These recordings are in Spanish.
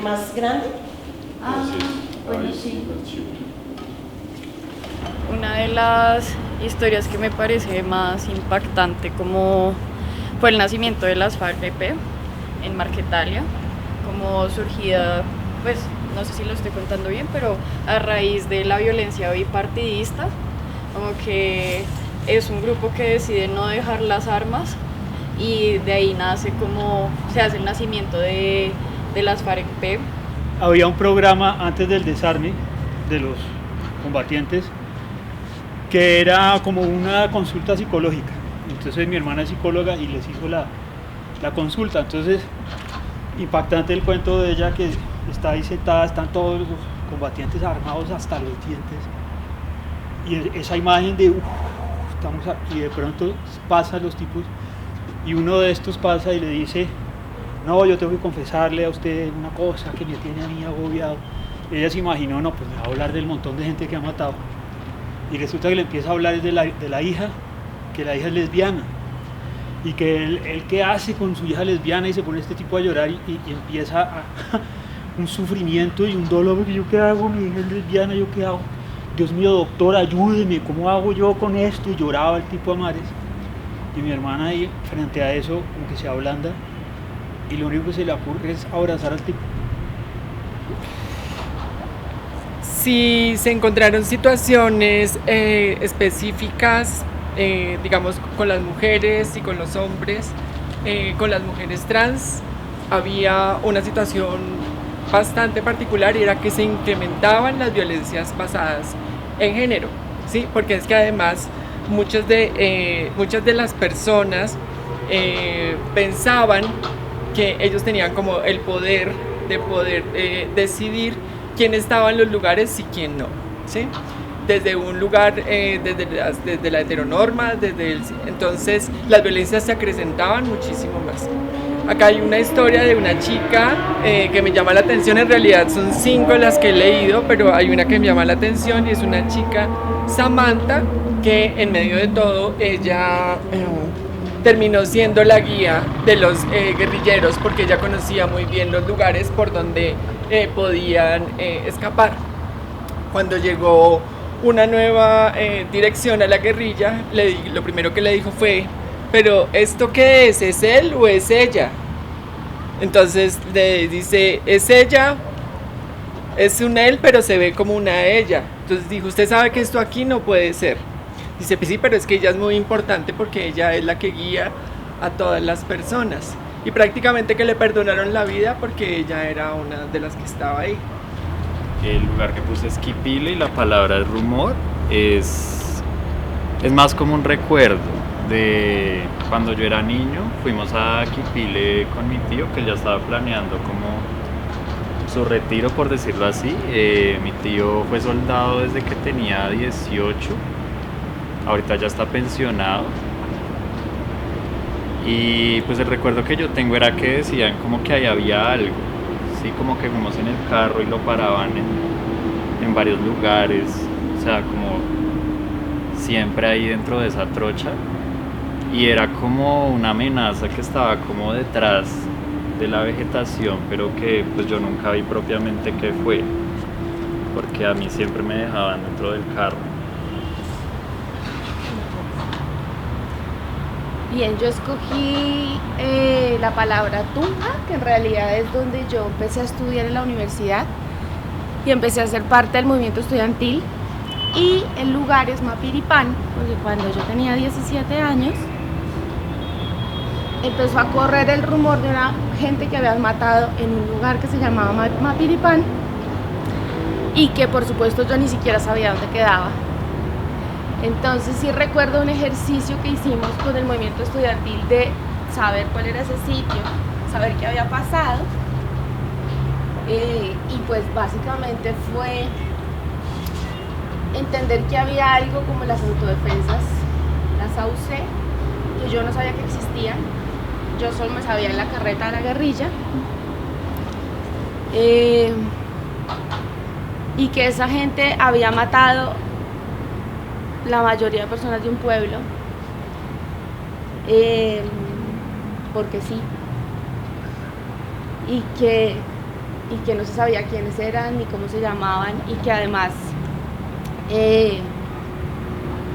más grande. Bueno, sí. Una de las historias que me parece más impactante como fue el nacimiento de las FARC-EP en Marquetalia, como surgida, pues no sé si lo estoy contando bien, pero a raíz de la violencia bipartidista, como que es un grupo que decide no dejar las armas y de ahí nace como se hace el nacimiento de las FARC-EP. Había un programa antes del desarme de los combatientes que era como una consulta psicológica. Entonces mi hermana es psicóloga y les hizo la consulta. Entonces, impactante el cuento de ella, que está ahí sentada, están todos los combatientes armados hasta los dientes. Y esa imagen de, estamos aquí, de pronto pasan los tipos y uno de estos pasa y le dice, no, yo tengo que confesarle a usted una cosa que me tiene a mí agobiado. Y ella se imaginó, no, pues me va a hablar del montón de gente que ha matado. Y resulta que le empieza a hablar de la hija, que la hija es lesbiana. Y que él qué hace con su hija lesbiana, y se pone este tipo a llorar y empieza un sufrimiento y un dolor, porque yo qué hago, mi hija es lesbiana, yo qué hago. Dios mío, doctor, ayúdeme, ¿cómo hago yo con esto? Y lloraba el tipo a mares. Y mi hermana ahí, frente a eso, como que se ablanda, y lo único que se le ocurre es abrazar al tipo. Si se encontraron situaciones específicas, digamos, con las mujeres y con los hombres, con las mujeres trans, había una situación bastante particular, y era que se incrementaban las violencias basadas en género, ¿sí? Porque es que además muchas de las personas pensaban que ellos tenían como el poder de poder decidir quién estaba en los lugares y quién no, ¿sí? Desde un lugar, desde la heteronorma, entonces las violencias se acrecentaban muchísimo más. Acá hay una historia de una chica que me llama la atención. En realidad son 5 las que he leído, pero hay una que me llama la atención, y es una chica, Samantha, que en medio de todo ella terminó siendo la guía de los guerrilleros, porque ella conocía muy bien los lugares por donde podían escapar. Cuando llegó una nueva dirección a la guerrilla, lo primero que le dijo fue, pero ¿esto qué es? ¿Es él o es ella? Entonces le dice, es ella, es un él, pero se ve como una ella. Entonces dijo, usted sabe que esto aquí no puede ser. Dice, pues sí, pero es que ella es muy importante porque ella es la que guía a todas las personas. Y prácticamente que le perdonaron la vida porque ella era una de las que estaba ahí. El lugar que puse es Quipile, y la palabra es rumor. Es más como un recuerdo de cuando yo era niño. Fuimos a Quipile con mi tío, que ya estaba planeando como su retiro, por decirlo así. Mi tío fue soldado desde que tenía 18. Ahorita ya está pensionado. Y pues el recuerdo que yo tengo era que decían como que ahí había algo. Sí, como que fuimos en el carro y lo paraban en varios lugares. O sea, como siempre ahí dentro de esa trocha. Y era como una amenaza que estaba como detrás de la vegetación, pero que pues yo nunca vi propiamente qué fue, porque a mí siempre me dejaban dentro del carro. Bien, yo escogí la palabra Tunja, que en realidad es donde yo empecé a estudiar en la universidad y empecé a ser parte del movimiento estudiantil. Y el lugar es Mapiripán, porque cuando yo tenía 17 años empezó a correr el rumor de una gente que habían matado en un lugar que se llamaba Mapiripán, y que por supuesto yo ni siquiera sabía dónde quedaba. Entonces sí recuerdo un ejercicio que hicimos con el movimiento estudiantil de saber cuál era ese sitio, saber qué había pasado, y pues básicamente fue entender que había algo como las autodefensas, las AUC, que yo no sabía que existían. Yo solo me sabía en la carreta de la guerrilla, y que esa gente había matado la mayoría de personas de un pueblo, porque sí, y que no se sabía quiénes eran ni cómo se llamaban, y que además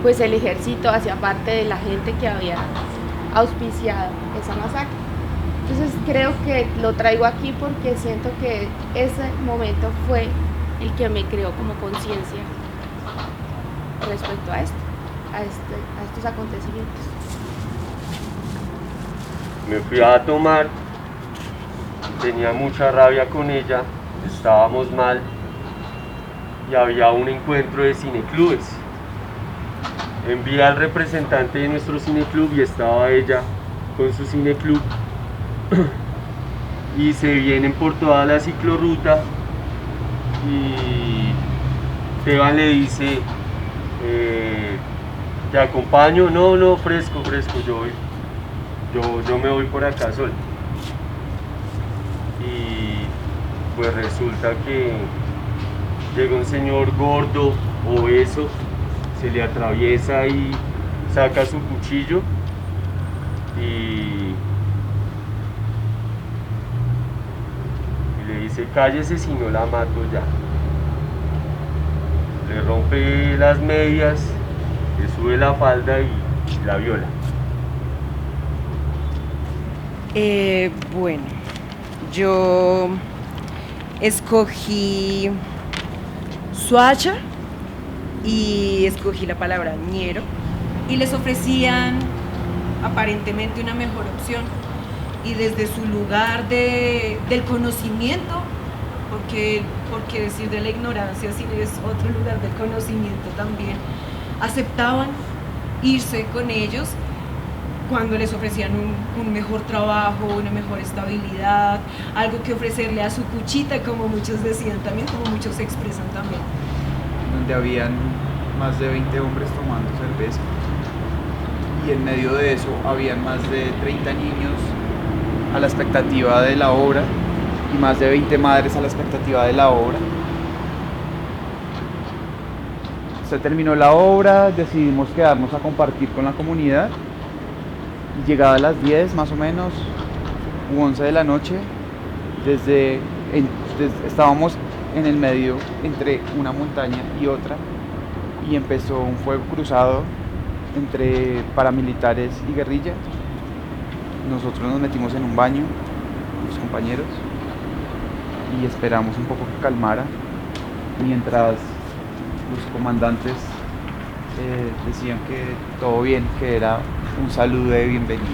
pues el ejército hacía parte de la gente que había auspiciado esa masacre. Entonces creo que lo traigo aquí porque siento que ese momento fue el que me creó como conciencia respecto a estos acontecimientos. Me fui a tomar, tenía mucha rabia con ella, estábamos mal y había un encuentro de cineclubes. Envié al representante de nuestro cineclub y estaba ella con su cineclub y se vienen por toda la ciclorruta y Esteban le dice, ¿te acompaño? No, fresco, yo me voy por acá solo. Y pues resulta que llega un señor gordo, obeso, se le atraviesa y saca su cuchillo y le dice, cállese si no la mato ya. Le rompe las medias, le sube la falda y la viola. Bueno, yo escogí Suacha y escogí la palabra ñero y les ofrecían aparentemente una mejor opción, y desde su lugar del conocimiento, porque decir de la ignorancia si es otro lugar del conocimiento también, aceptaban irse con ellos cuando les ofrecían un mejor trabajo, una mejor estabilidad, algo que ofrecerle a su cuchita, como muchos decían también, como muchos expresan también. Donde habían más de 20 hombres tomando cerveza y en medio de eso habían más de 30 niños a la expectativa de la obra y más de 20 madres a la expectativa de la obra. Se terminó la obra, decidimos quedarnos a compartir con la comunidad. Llegada a las 10 más o menos, u 11 de la noche, estábamos en el medio entre una montaña y otra y empezó un fuego cruzado entre paramilitares y guerrilla. Nosotros nos metimos en un baño, los compañeros, y esperamos un poco que calmara mientras los comandantes decían que todo bien, que era un saludo de bienvenida.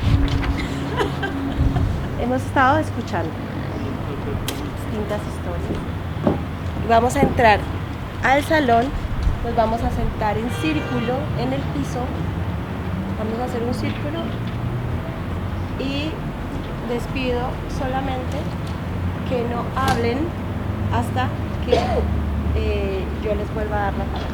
Hemos estado escuchando distintas historias. Vamos a entrar al salón, nos vamos a sentar en círculo en el piso, vamos a hacer un círculo y les pido solamente que no hablen hasta que yo les vuelva a dar la palabra.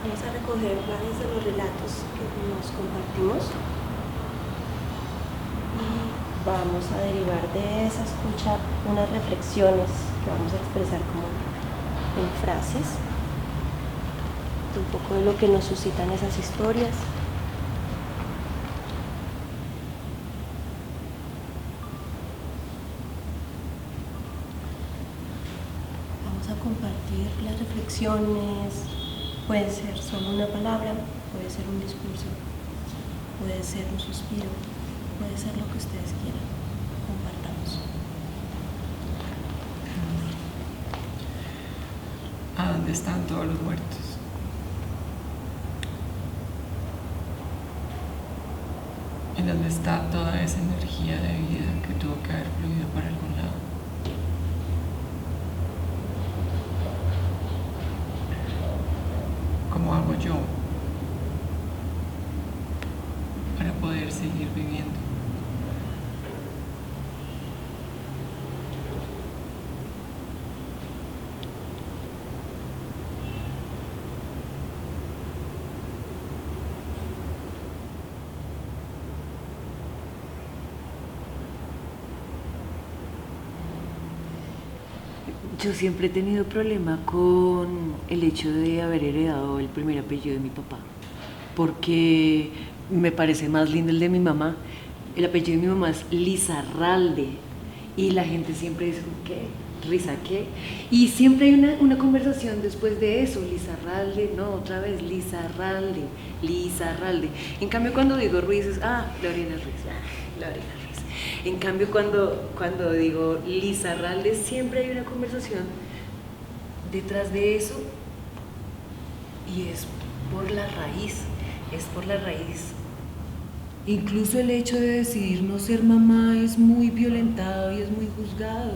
Vamos a recoger varios de los relatos que nos compartimos y vamos a derivar de esa escucha unas reflexiones que vamos a expresar como en frases, un poco de lo que nos suscitan esas historias. Vamos a compartir las reflexiones. Puede ser solo una palabra, puede ser un discurso, puede ser un suspiro, puede ser lo que ustedes quieran. Compartamos. ¿A dónde están todos los muertos? ¿En dónde está toda esa energía de vida que tuvo que haber fluido por algún lado? ¿Cómo hago yo para poder seguir viviendo? Yo siempre he tenido problema con el hecho de haber heredado el primer apellido de mi papá, porque me parece más lindo el de mi mamá. El apellido de mi mamá es Lizarralde y la gente siempre dice, ¿qué? ¿Risa qué? Y siempre hay una conversación después de eso, Lizarralde, no, otra vez, Lizarralde, Lizarralde. En cambio, cuando digo Ruiz es, Lorena Ruiz, Lorena Ruiz. En cambio, cuando digo Lizarralde, siempre hay una conversación detrás de eso y es por la raíz, es por la raíz. Incluso el hecho de decidir no ser mamá es muy violentado y es muy juzgado.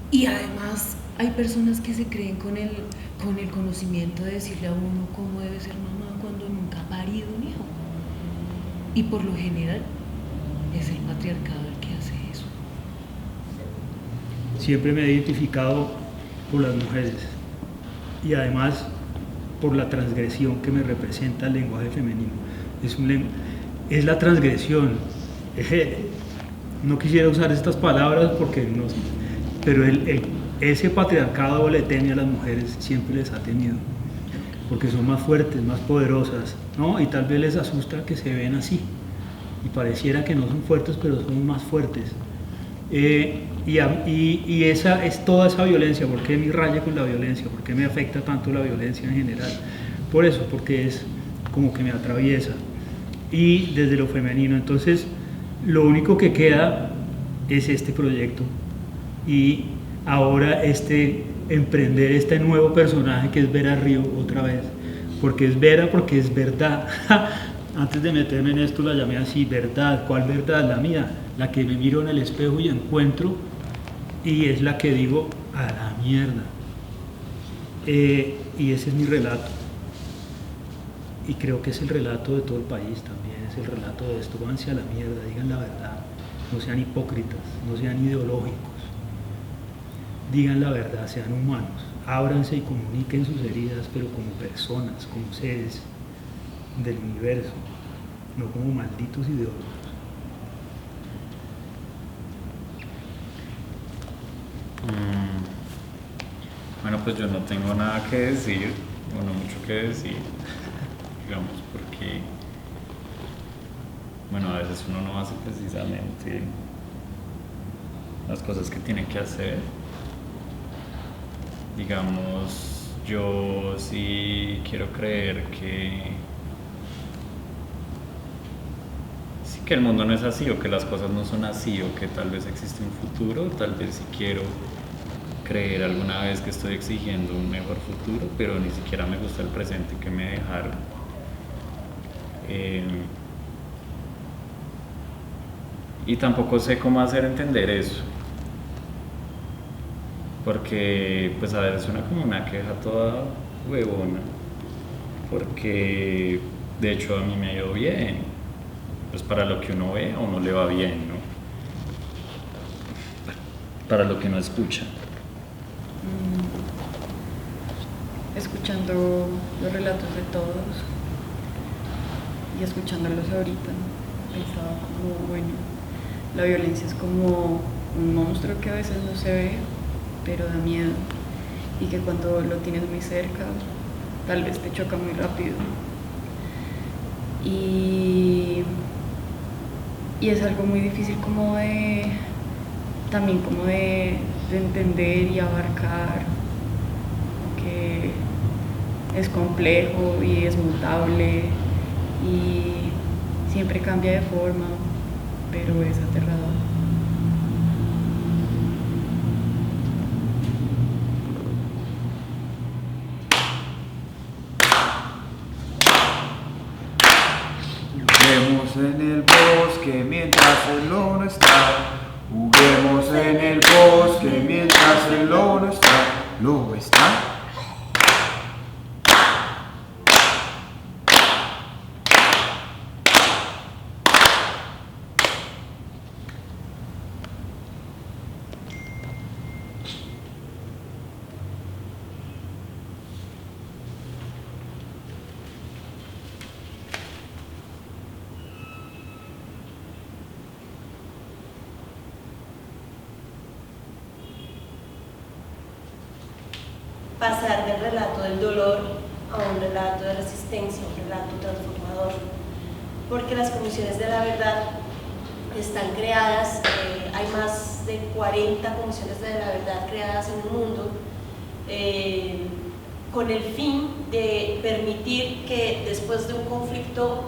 Y además hay personas que se creen con el conocimiento de decirle a uno cómo debe ser mamá cuando nunca ha parido un hijo. Y por lo general es el patriarcado el que hace eso. Siempre me he identificado por las mujeres y además por la transgresión que me representa el lenguaje femenino. Es la transgresión. No quisiera usar estas palabras porque no, pero ese patriarcado le teme a las mujeres, siempre les ha temido, porque son más fuertes, más poderosas, ¿no? Y tal vez les asusta que se ven así, y pareciera que no son fuertes, pero son más fuertes. Y esa es toda esa violencia. ¿Por qué me raya con la violencia? ¿Por qué me afecta tanto la violencia en general? Por eso, porque es como que me atraviesa. Y desde lo femenino, entonces lo único que queda es este proyecto y ahora emprender este nuevo personaje que es Vera Río otra vez, porque es Vera, porque es verdad. Antes de meterme en esto la llamé así, verdad. ¿Cuál verdad? La mía, la que me miro en el espejo y encuentro, y es la que digo, a la mierda. Y ese es mi relato. Y creo que es el relato de todo el país también, es el relato de esto. Váyanse a la mierda, digan la verdad, no sean hipócritas, no sean ideológicos, digan la verdad, sean humanos, ábranse y comuniquen sus heridas, pero como personas, como seres del universo, no como malditos ideólogos. Bueno, pues yo no tengo nada que decir, o no mucho que decir, digamos, porque, bueno, a veces uno no hace precisamente las cosas que tiene que hacer. Digamos, yo sí quiero creer que sí, que el mundo no es así, o que las cosas no son así, o que tal vez existe un futuro. Tal vez sí quiero creer alguna vez que estoy exigiendo un mejor futuro, pero ni siquiera me gusta el presente que me dejaron. Y tampoco sé cómo hacer entender eso, porque pues a veces suena como una queja toda huevona, porque de hecho a mí me ha ido bien, pues para lo que uno ve a uno le va bien, ¿no? Para lo que no escucha. Escuchando los relatos de todos y escuchándolos ahorita, pensaba como, bueno, la violencia es como un monstruo que a veces no se ve, pero da miedo, y que cuando lo tienes muy cerca, tal vez te choca muy rápido. Y es algo muy difícil como también como de entender y abarcar, que es complejo y es mutable y siempre cambia de forma, pero es aterrador. Juguemos en el bosque mientras el lobo no está. Juguemos en el bosque mientras el lobo no está. ¿Lobo está? pasar del relato del dolor a un relato de resistencia, un relato transformador, porque las comisiones de la verdad están creadas, hay más de 40 comisiones de la verdad creadas en el mundo, con el fin de permitir que después de un conflicto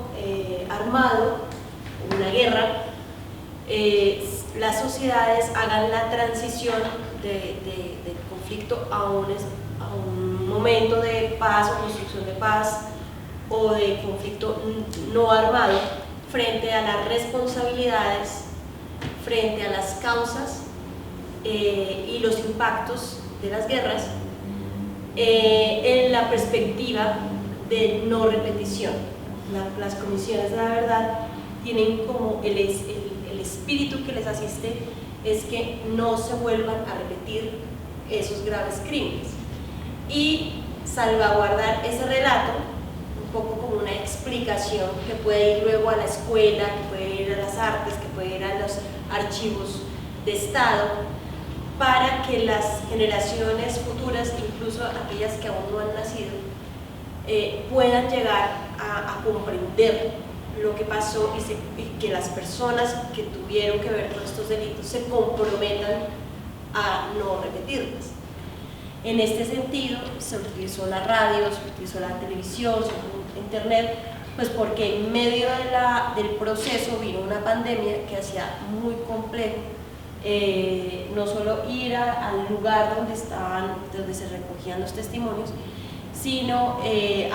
armado, una guerra, las sociedades hagan la transición del conflicto a un momento de paz o construcción de paz o de conflicto no armado, frente a las responsabilidades, frente a las causas y los impactos de las guerras, en la perspectiva de no repetición. Las comisiones de la verdad tienen como el espíritu que les asiste es que no se vuelvan a repetir esos graves crímenes y salvaguardar ese relato un poco como una explicación que puede ir luego a la escuela, que puede ir a las artes, que puede ir a los archivos de Estado, para que las generaciones futuras, incluso aquellas que aún no han nacido, puedan llegar a comprender lo que pasó y que las personas que tuvieron que ver con estos delitos se comprometan a no repetirlas. En este sentido, se utilizó la radio, se utilizó la televisión, se utilizó internet, pues porque en medio del proceso vino una pandemia que hacía muy complejo no solo ir al lugar donde se recogían los testimonios, sino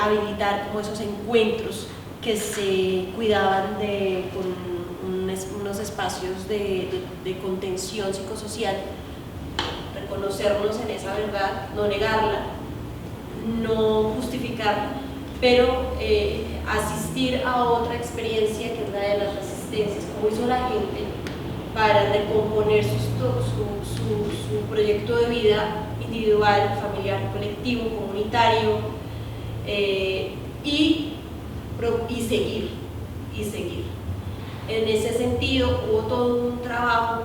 habilitar como esos encuentros que se cuidaban con unos espacios de contención psicosocial, reconocernos en esa verdad, no negarla, no justificarla, pero asistir a otra experiencia que es la de las resistencias, como hizo la gente para recomponer su proyecto de vida individual, familiar, colectivo, comunitario, y seguir. En ese sentido hubo todo un trabajo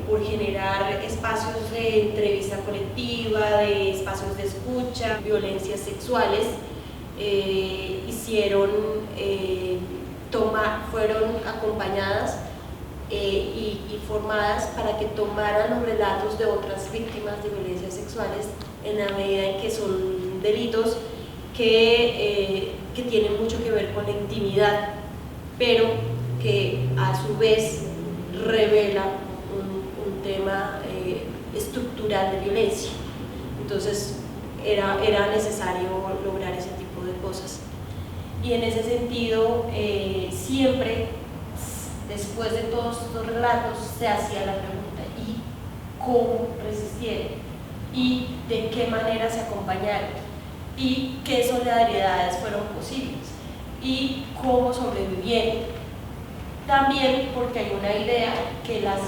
por generar espacios de entrevista colectiva, de espacios de escucha, violencias sexuales, fueron acompañadas y formadas para que tomaran los relatos de otras víctimas de violencias sexuales en la medida en que son delitos que tienen mucho que ver con la intimidad, pero que a su vez revela un tema estructural de violencia. Entonces era necesario lograr ese tipo de cosas. Y en ese sentido, siempre, después de todos estos relatos, se hacía la pregunta: ¿y cómo resistieron? ¿Y de qué manera se acompañaron? ¿Y qué solidaridades fueron posibles? ¿Y cómo sobrevivieron? También porque hay una idea que las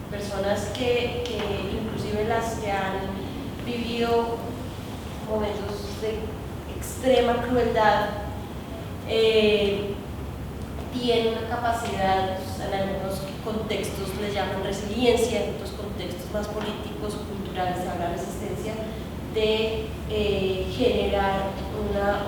personas que inclusive las que han vivido momentos de extrema crueldad, tienen una capacidad, en algunos contextos les llaman resiliencia, en otros contextos más políticos o culturales se habla de resistencia, de generar una